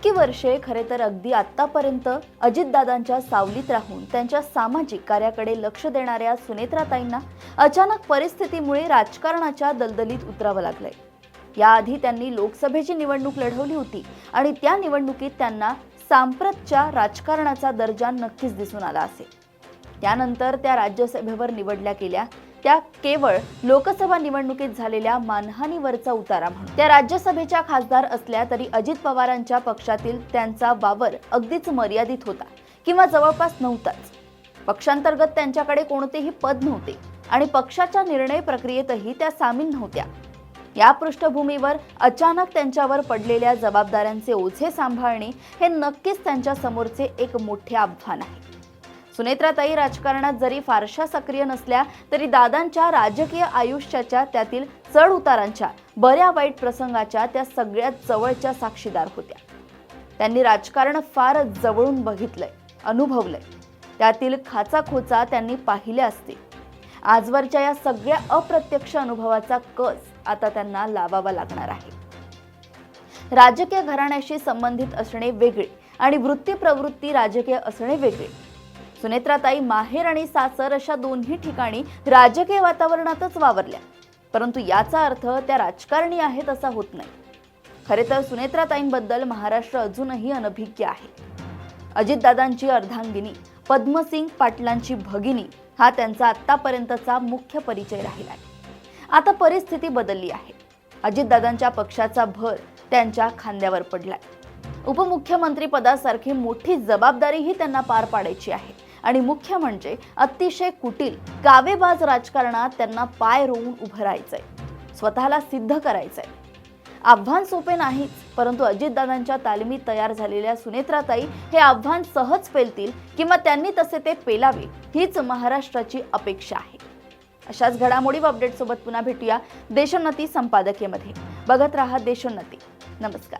इतकी वर्षे खरे तर अगदी आतापर्यंत अजितदादांच्या सावलीत राहून त्यांच्या सामाजिक कार्याकडे लक्ष देणाऱ्या सुनेत्राताईंना अचानक परिस्थितीमुळे राजकारणाच्या दलदलीत उतरावं लागलंय। याआधी त्यांनी लोकसभेची निवडणूक लढवली होती आणि त्या निवडणुकीत त्यांना सांप्रतच्या राजकारणाचा दर्जा नक्कीच दिसून आला असेल। त्यानंतर त्या राज्यसभेवर निवडल्या गेल्या, त्या केवळ लोकसभा निवडणुकीत झालेल्या मानहानीवरचा उतारा म्हणून। त्या राज्यसभेच्या खासदार असल्या तरी अजित पवारांच्या पक्षातील त्यांचा वावर अगदीच मर्यादित होता किंवा जवळपास नव्हताच। पक्षांतर्गत त्यांच्याकडे कोणतेही पद नव्हते आणि पक्षाच्या निर्णय प्रक्रियेतही त्या सामील नव्हत्या। या पृष्ठभूमीवर अचानक त्यांच्यावर पडलेल्या जबाबदाऱ्यांचे ओझे सांभाळणे हे नक्कीच त्यांच्या समोरचे एक मोठे आव्हान आहे। सुनेत्राताई राजकारणात जरी फारशा सक्रिय नसल्या तरी दादांच्या राजकीय आयुष्याच्या त्यातील चढ उतारांच्या, बऱ्या वाईट प्रसंगाच्या त्या सगळ्यात जवळच्या साक्षीदार होत्या। त्यांनी राजकारण फार जवळून बघितलंय, अनुभवलंय, त्यातील खाचाखोचा त्यांनी पाहिल्या असतील। आजवरच्या या सगळ्या अप्रत्यक्ष अनुभवाचा कस आता त्यांना लावावा लागणार आहे। राजकीय घराण्याशी संबंधित असणे वेगळे आणि वृत्ती राजकीय असणे वेगळे। सुनेत्राताई माहेर आणि सासर अशा दोन्ही ठिकाणी राजकीय वातावरणातच वावरल्या, परंतु याचा अर्थ त्या राजकारणी आहेत असा होत नाही। खरे तर सुनेत्राताईंबद्दल महाराष्ट्र अजूनही अनभिज्ञ आहे। अजितदादांची अर्धांगिनी, पद्मसिंग पाटलांची भगिनी हा त्यांचा आतापर्यंतचा मुख्य परिचय राहिला आहे। आता परिस्थिती बदलली आहे। अजितदादांच्या पक्षाचा भर त्यांच्या खांद्यावर पडलाय। उपमुख्यमंत्री पदासारखी मोठी जबाबदारीही त्यांना पार पाडायची आहे आणि मुख्य म्हणजे अतिशय कुटील, कावेबाज राजकारणात त्यांना पाय रोवून उभं राहायचंय, स्वतःला सिद्ध करायचंय। आव्हान सोपे नाहीच, परंतु अजितदादांच्या तालमीत तयार झालेल्या सुनेत्राताई हे आव्हान सहज पेलतील किंवा त्यांनी तसे ते पेलावे हीच महाराष्ट्राची अपेक्षा आहे। अशाच घडामोडी व अपडेट सोबत पुन्हा भेटूया देशोन्नती संपादकीयमध्ये। बघत राहा देशोन्नती। नमस्कार।